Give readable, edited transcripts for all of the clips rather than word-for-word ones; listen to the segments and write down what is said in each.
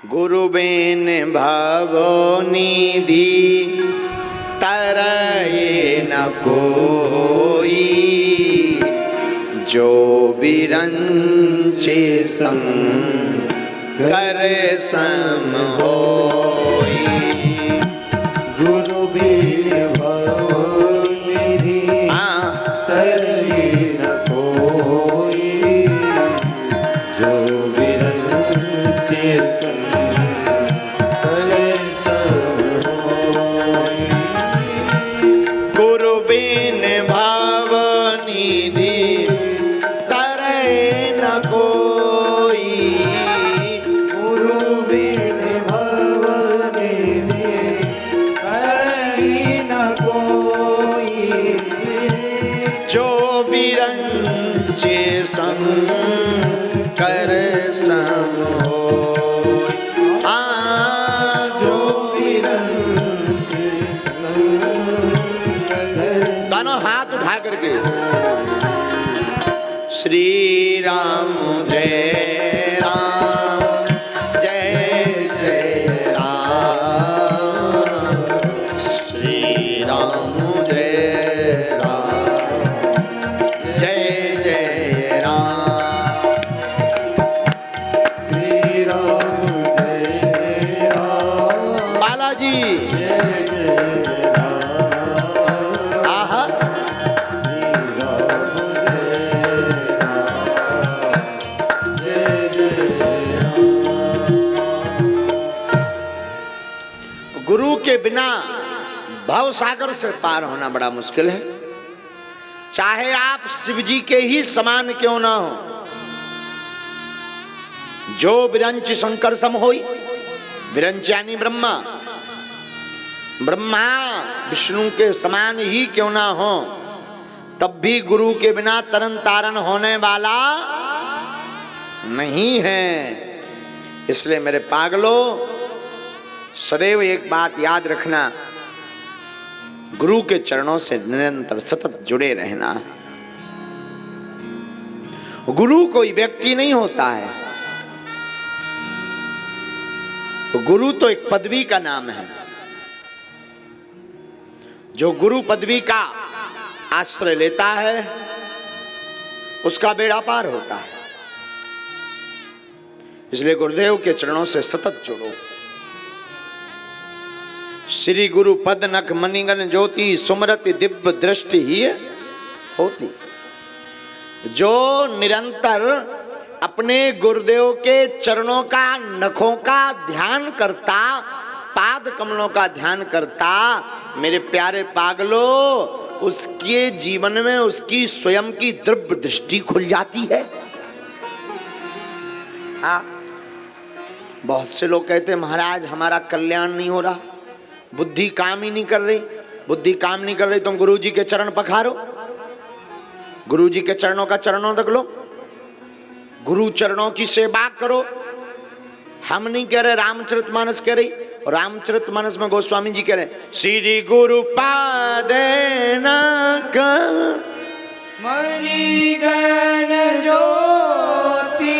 गुरु बिन भवो निधि तरये न कोई, जो बिरंचे शंकर सम होई। गुरु बिन भवो निधि तरये न कोई, जो बिरंचे शंकर सम होई। गुरु बिन भव निधि तरये न कोई, गुरु बिन भव निधि तरये न कोई, जो बिरंचे शंकर सम होई। जो बिरंचे शंकर। दोनों हाथ उठा करके श्री राम जय राम, जय जय राम, श्री राम जय राम, जय जय राम, श्री राम जय राम, बालाजी जय जय राम। आहा। श्री राम जय जय राम। गुरु के बिना भव सागर से पार होना बड़ा मुश्किल है। चाहे आप शिव जी के ही समान क्यों ना हो। जो विरंच शंकर सम होई, विरंच यानी ब्रह्मा, ब्रह्मा विष्णु के समान ही क्यों ना हो, तब भी गुरु के बिना तरन तारण होने वाला नहीं है। इसलिए मेरे पागलों, सदैव एक बात याद रखना, गुरु के चरणों से निरंतर सतत जुड़े रहना। गुरु कोई व्यक्ति नहीं होता है, गुरु तो एक पदवी का नाम है। जो गुरु पदवी का आश्रय लेता है उसका बेड़ा पार होता है। इसलिए गुरुदेव के चरणों से सतत जुड़ो। श्री गुरु पद नख मणिगण ज्योति, सुमरति दिव्य दृष्टि ही होती। जो निरंतर अपने गुरुदेव के चरणों का, नखों का ध्यान करता, पाद कमलों का ध्यान करता, मेरे प्यारे पागलों, उसके जीवन में उसकी स्वयं की दिव्य दृष्टि खुल जाती है। हाँ, बहुत से लोग कहते हैं महाराज हमारा कल्याण नहीं हो रहा, बुद्धि काम ही नहीं कर रही। बुद्धि काम नहीं कर रही, तुम गुरु जी के चरण पखारो, गुरु जी के चरणों का चरणों तक लो, गुरु चरणों की सेवा करो। हम नहीं कह रहे, रामचरितमानस कह रही, और रामचरितमानस में गोस्वामी जी कह रहे श्री गुरु पादेनक मणिगण ज्योति,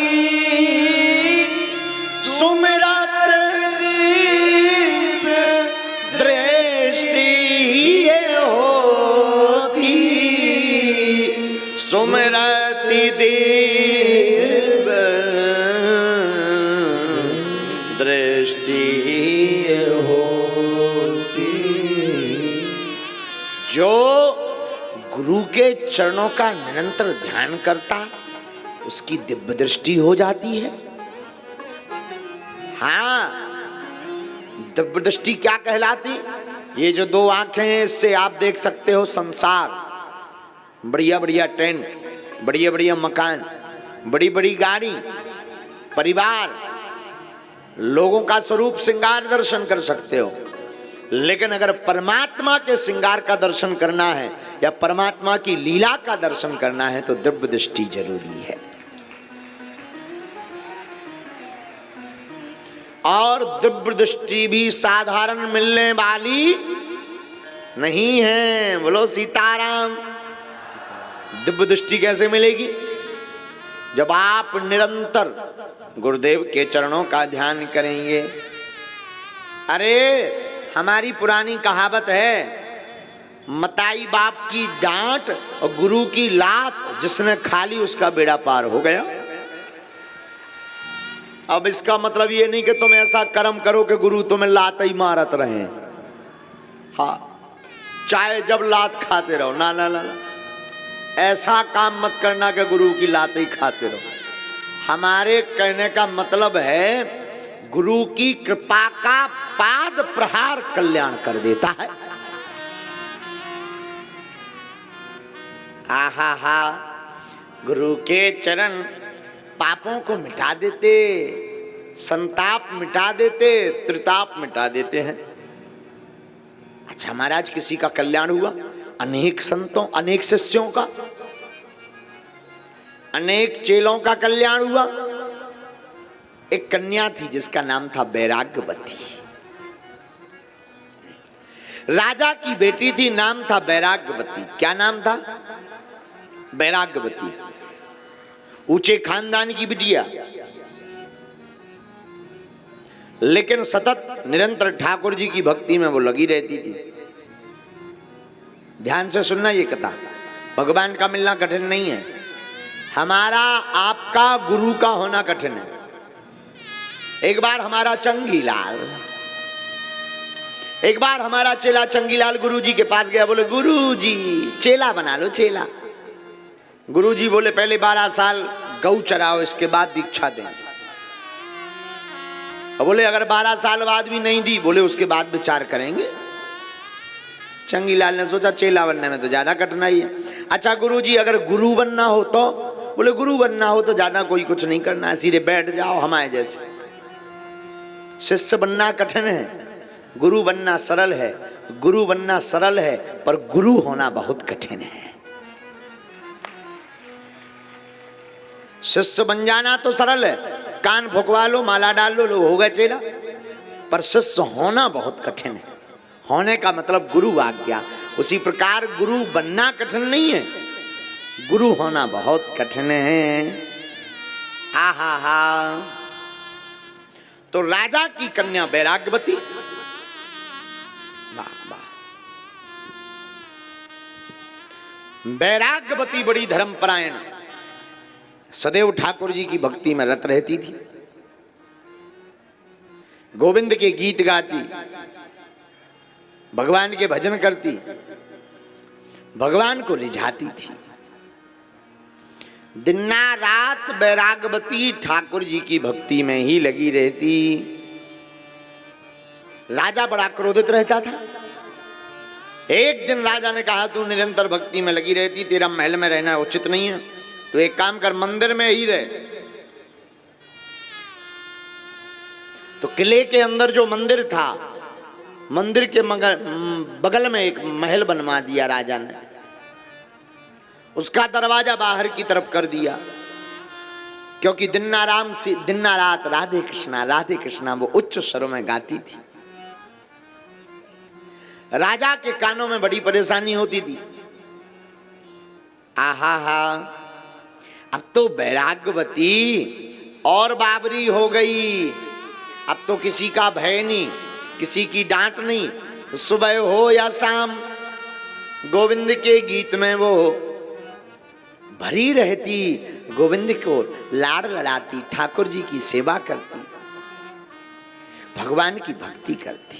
सुमिरत दिव्य दृष्टि होती, सुमिरति दिव्य दृष्टि होती। जो गुरु के चरणों का निरंतर ध्यान करता, उसकी दिव्य दृष्टि हो जाती है। हाँ, दिव्य दृष्टि क्या कहलाती? ये जो दो आंखें हैं, इससे आप देख सकते हो संसार, बढ़िया बढ़िया टेंट, बढ़िया बढ़िया मकान, बड़ी बड़ी गाड़ी, परिवार, लोगों का स्वरूप श्रृंगार दर्शन कर सकते हो। लेकिन अगर परमात्मा के श्रृंगार का दर्शन करना है या परमात्मा की लीला का दर्शन करना है तो दिव्य दृष्टि जरूरी है। और दिव्य दृष्टि भी साधारण मिलने वाली नहीं है। बोलो सीताराम। दिव्य दृष्टि कैसे मिलेगी? जब आप निरंतर गुरुदेव के चरणों का ध्यान करेंगे। अरे हमारी पुरानी कहावत है, मताई बाप की डांट और गुरु की लात जिसने खा ली उसका बेड़ा पार हो गया। अब इसका मतलब ये नहीं कि तुम ऐसा कर्म करो कि गुरु तुम्हें लात ही मारत रहे। हाँ, चाहे जब लात खाते रहो, ना ना ना, ऐसा काम मत करना कि गुरु की लात ही खाते रहो। हमारे कहने का मतलब है गुरु की कृपा का पाद प्रहार कल्याण कर देता है। आहा हा, गुरु के चरण पापों को मिटा देते, संताप मिटा देते, त्रिताप मिटा देते हैं। अच्छा महाराज, किसी का कल्याण हुआ, अनेक संतों, अनेक शिष्यों का, अनेक चेलों का कल्याण हुआ। एक कन्या थी जिसका नाम था बैराग्यवती। राजा की बेटी थी, नाम था बैराग्यवती। क्या नाम था? बैराग्यवती। ऊंचे खानदान की बिटिया, लेकिन सतत निरंतर ठाकुर जी की भक्ति में वो लगी रहती थी। ध्यान से सुनना ये कथा, भगवान का मिलना कठिन नहीं है, हमारा आपका गुरु का होना कठिन है। एक बार हमारा चंगीलाल, एक बार हमारा चेला चंगीलाल गुरु जी के पास गया। बोले गुरु जी चेला बना लो, चेला। गुरु जी बोले पहले 12 साल गौ चराओ, इसके बाद दीक्षा दें। बोले अगर 12 साल बाद भी नहीं दी, बोले उसके बाद विचार करेंगे। चंगीलाल ने सोचा चेला बनने में तो ज्यादा कठिनाई है। अच्छा गुरु जी अगर गुरु बनना हो तो? बोले गुरु बनना हो तो ज्यादा कोई कुछ नहीं करना है, सीधे बैठ जाओ हमारे जैसे। शिष्य बनना कठिन है, गुरु बनना सरल है। गुरु बनना सरल है पर गुरु होना बहुत कठिन है। शिष्य बन जाना तो सरल है, कान फुकवा लो, माला डाल लो, लो हो गए चेला। पर शिष्य होना बहुत कठिन है। होने का मतलब गुरु आज्ञा। उसी प्रकार गुरु बनना कठिन नहीं है, गुरु होना बहुत कठिन है। आहा हा। तो राजा की कन्या बैराग्यवती, वाह वाह, बैराग्यवती बड़ी धर्मपरायण, सदैव ठाकुर जी की भक्ति में रत रहती थी। गोविंद के गीत गाती, भगवान के भजन करती, भगवान को रिझाती थी। दिन रात बैराग्यवती ठाकुर जी की भक्ति में ही लगी रहती। राजा बड़ा क्रोधित रहता था। एक दिन राजा ने कहा तू निरंतर भक्ति में लगी रहती, तेरा महल में रहना उचित नहीं है, तो एक काम कर मंदिर में ही रहे। तो किले के अंदर जो मंदिर था, मंदिर के बगल में एक महल बनवा दिया राजा ने। उसका दरवाजा बाहर की तरफ कर दिया, क्योंकि दिन रात राधे कृष्णा वो उच्च स्वरों में गाती थी। राजा के कानों में बड़ी परेशानी होती थी। आहा हा, अब तो बैराग्यवती और बाबरी हो गई। अब तो किसी का भय नहीं, किसी की डांट नहीं। सुबह हो या शाम गोविंद के गीत में वो भरी रहती, गोविंद को लाड़ लड़ाती, ठाकुर जी की सेवा करती, भगवान की भक्ति करती।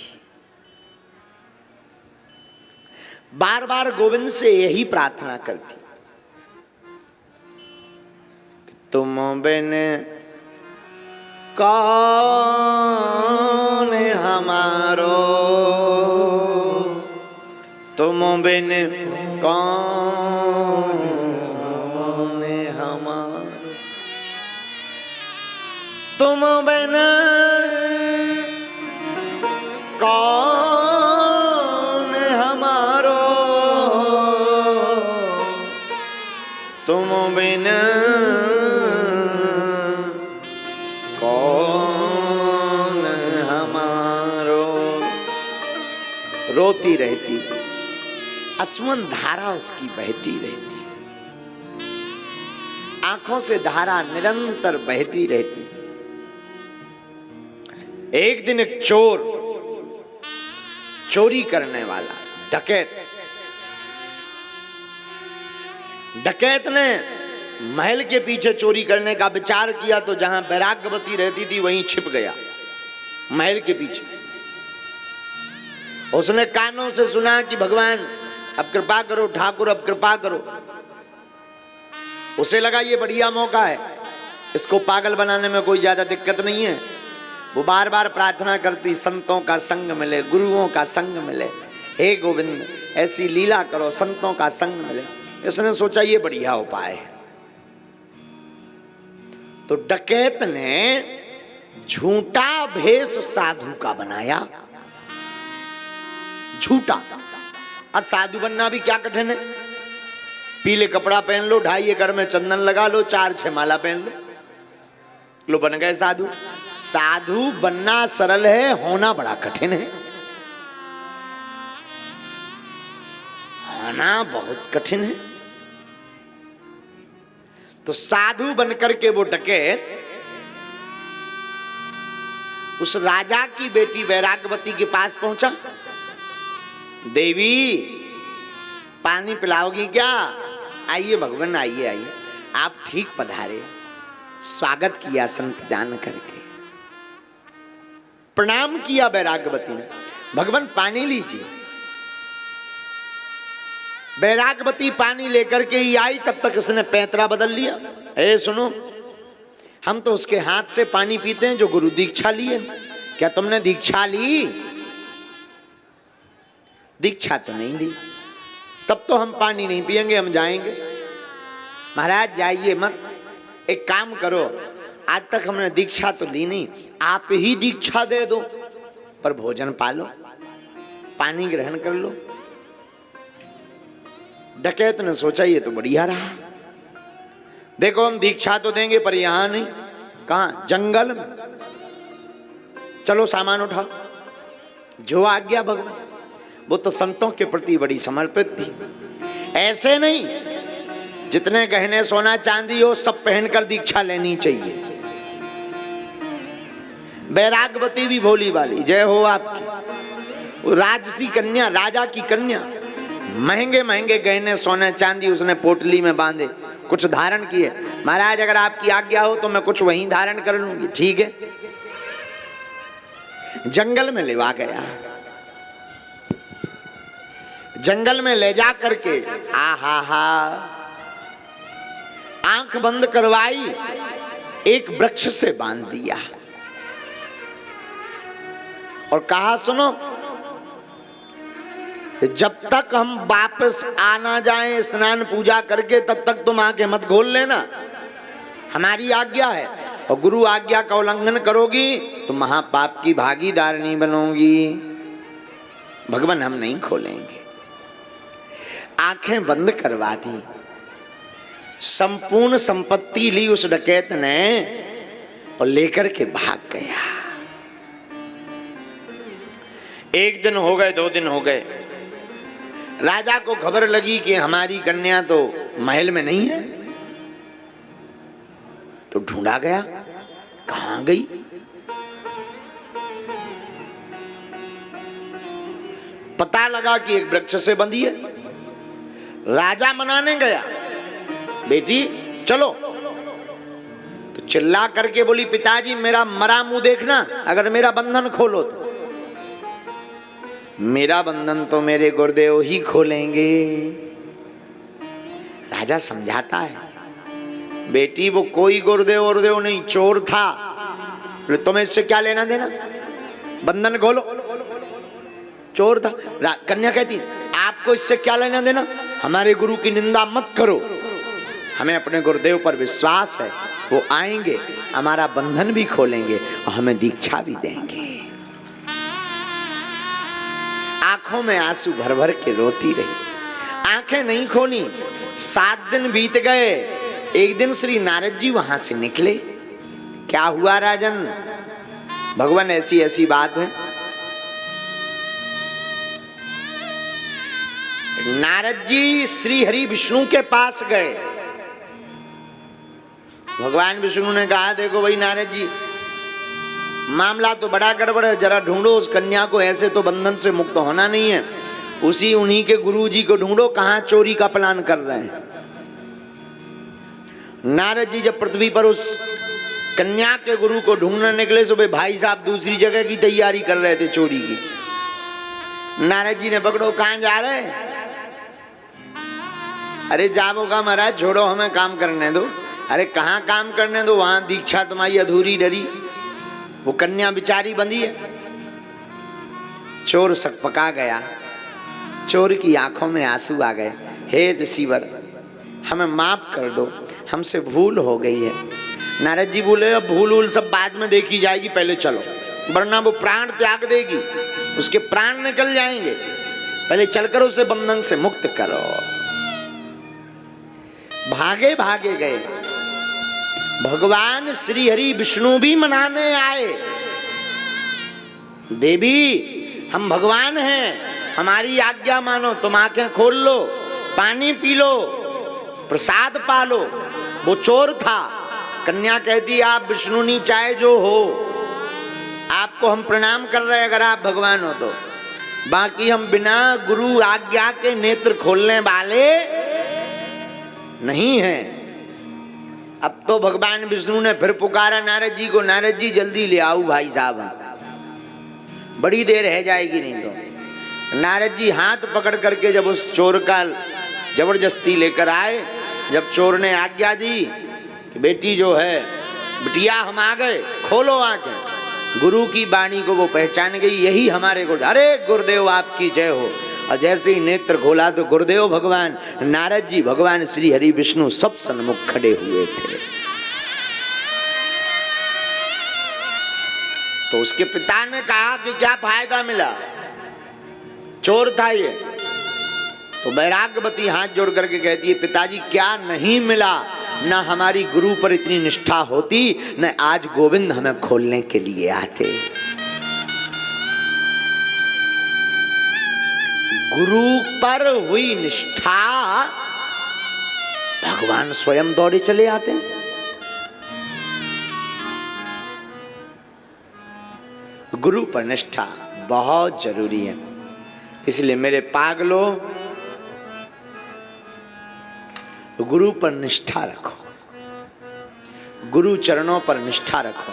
बार बार गोविंद से यही प्रार्थना करती, तुम बिन कौन हमारो, तुम बिन कौन हमारो, तुम बिन कौन हमारो, तुम बिन कौन हमारो। रोती रहती, अश्वन धारा उसकी बहती रहती। आंखों से धारा निरंतर बहती रहती। एक दिन एक चोर, चोरी करने वाला डकैत ने महल के पीछे चोरी करने का विचार किया, तो जहां वैराग्यवती रहती थी वहीं छिप गया, महल के पीछे। उसने कानों से सुना कि भगवान अब कृपा करो, ठाकुर अब कृपा करो। उसे लगा ये बढ़िया मौका है, इसको पागल बनाने में कोई ज्यादा दिक्कत नहीं है। वो बार बार प्रार्थना करती, संतों का संग मिले, गुरुओं का संग मिले, हे गोविंद ऐसी लीला करो, संतों का संग मिले। इसने सोचा ये बढ़िया उपाय है। तो डकैत ने झूठा भेष साधु का बनाया, झूठा। अब साधु बनना भी क्या कठिन है। पीले कपड़ा पहन लो, 2.5 एकड़ में चंदन लगा लो, 4-6 माला पहन लो बन गए साधु। साधु बनना सरल है, होना बड़ा कठिन है, होना बहुत कठिन है। तो साधु बनकर के वो डकैत उस राजा की बेटी वैराग्यवती के पास पहुंचा। देवी पानी पिलाओगी क्या? आइए भगवान, आइए आइए, आप ठीक पधारे। स्वागत किया संत जान करके, प्रणाम किया वैराग्यवती ने। भगवान पानी लीजिए। वैराग्यवती पानी लेकर के ही आई, तब तक उसने पैंतरा बदल लिया। ए सुनो, हम तो उसके हाथ से पानी पीते हैं जो गुरु दीक्षा लिए। क्या तुमने दीक्षा ली? दीक्षा तो नहीं ली, तब तो हम पानी नहीं पिएंगे, हम जाएंगे। महाराज जाइए मत, एक काम करो, आज तक हमने दीक्षा तो ली नहीं, आप ही दीक्षा दे दो, पर भोजन पालो, पानी ग्रहण कर लो। डकैत ने सोचा ये तो बढ़िया रहा। देखो हम दीक्षा तो देंगे पर यहां नहीं, कहां? जंगल में। चलो सामान उठाओ, जो आज्ञा भगवान। वो तो संतों के प्रति बड़ी समर्पित थी। ऐसे नहीं, जितने गहने सोना चांदी हो सब पहनकर दीक्षा लेनी चाहिए। वैराग्यवती भी भोली वाली, जय हो आपकी। राजसी कन्या, राजा की कन्या, महंगे महंगे गहने सोने चांदी उसने पोटली में बांधे, कुछ धारण किए। महाराज अगर आपकी आज्ञा हो तो मैं कुछ वहीं धारण कर लूंगी। ठीक है। जंगल में लेवा गया, जंगल में ले जा करके आहा हा आंख बंद करवाई, एक वृक्ष से बांध दिया और कहा सुनो, जब तक हम वापस आ ना जाएं स्नान पूजा करके तब तक तुम आंखें मत खोल लेना, हमारी आज्ञा है। और गुरु आज्ञा का उल्लंघन करोगी तो महापाप की भागीदार नहीं बनोगी। भगवान हम नहीं खोलेंगे। आंखें बंद करवा दी, संपूर्ण संपत्ति ली उस डकैत ने और लेकर के भाग गया। 1 दिन हो गए, 2 दिन हो गए, राजा को खबर लगी कि हमारी कन्या तो महल में नहीं है। तो ढूंढा गया, कहां गई? पता लगा कि एक वृक्ष से बंधी है। राजा मनाने गया, बेटी चलो। तो चिल्ला करके बोली, पिताजी मेरा मरा मुंह देखना, अगर मेरा बंधन खोलो तो। मेरा बंधन तो मेरे गुरुदेव ही खोलेंगे। राजा समझाता है, बेटी वो कोई गुरुदेव नहीं, चोर था, तुम्हें इससे क्या लेना देना, बंधन खोलो। चोर था। कन्या कहती, आपको इससे क्या लेना देना, हमारे गुरु की निंदा मत करो, हमें अपने गुरुदेव पर विश्वास है, वो आएंगे, हमारा बंधन भी खोलेंगे और हमें दीक्षा भी देंगे। आंखों में आंसू भर भर के रोती रही, आंखें नहीं खोली। 7 दिन बीत गए। एक दिन श्री नारद जी वहां से निकले। क्या हुआ राजन? भगवान ऐसी ऐसी बात है। नारद जी श्री हरि विष्णु के पास गए। भगवान विष्णु ने कहा देखो भाई नारद जी, मामला तो बड़ा गड़बड़ है, जरा ढूंढो उस कन्या को, ऐसे तो बंधन से मुक्त होना नहीं है। उन्हीं के गुरु जी को ढूंढो, कहां चोरी का प्लान कर रहे हैं। नारद जी जब पृथ्वी पर उस कन्या के गुरु को ढूंढने निकले, सुबह भाई साहब दूसरी जगह की तैयारी कर रहे थे चोरी की। नारद जी ने पकड़ो, कहां जा रहे? अरे जाओगा महाराज, छोड़ो हमें काम करने दो। अरे कहां काम करने दो, वहां दीक्षा तुम्हारी अधूरी डरी, वो कन्या बिचारी बंधी है। चोर सकपका गया, चोर की आंखों में आंसू आ गए। हे रिसीवर, हमें माफ कर दो, हमसे भूल हो गई है। नारद जी बोले अब भूल सब बाद में देखी जाएगी, पहले चलो, वरना वो प्राण त्याग देगी, उसके प्राण निकल जाएंगे, पहले चलकर उसे बंधन से मुक्त करो। भागे भागे गए। भगवान श्री हरि विष्णु भी मनाने आए, देवी हम भगवान हैं, हमारी आज्ञा मानो, तुम आंखें खोल लो, पानी पी लो, प्रसाद पा लो। वो चोर था। कन्या कहती आप विष्णु नहीं चाहे जो हो, आपको हम प्रणाम कर रहे हैं अगर आप भगवान हो तो, बाकी हम बिना गुरु आज्ञा के नेत्र खोलने वाले नहीं हैं। अब तो भगवान विष्णु ने फिर पुकारा नारद जी को, नारद जी जल्दी ले आओ भाई साहब, बड़ी देर रह जाएगी नहीं तो। नारद जी हाथ पकड़ करके जब उस चोर का जबरदस्ती लेकर आए, जब चोर ने आज्ञा दी कि बेटी जो है, बिटिया हम आ गए, खोलो आंखें, गुरु की वाणी को वो पहचान गई, यही हमारे गुरु। अरे गुरुदेव आपकी जय हो। और जैसे ही नेत्र खोला तो गुरुदेव भगवान नारद जी, भगवान श्री हरि विष्णु सब सन्मुख खड़े हुए थे। तो उसके पिता ने कहा कि क्या फायदा मिला, चोर था ये। तो वैराग्यवती हाथ जोड़ करके कहती है पिताजी क्या नहीं मिला, न हमारी गुरु पर इतनी निष्ठा होती, न आज गोविंद हमें खोलने के लिए आते। गुरु पर हुई निष्ठा, भगवान स्वयं दौड़े चले आते हैं। गुरु पर निष्ठा बहुत जरूरी है। इसलिए मेरे पागलों, गुरु पर निष्ठा रखो, गुरु चरणों पर निष्ठा रखो।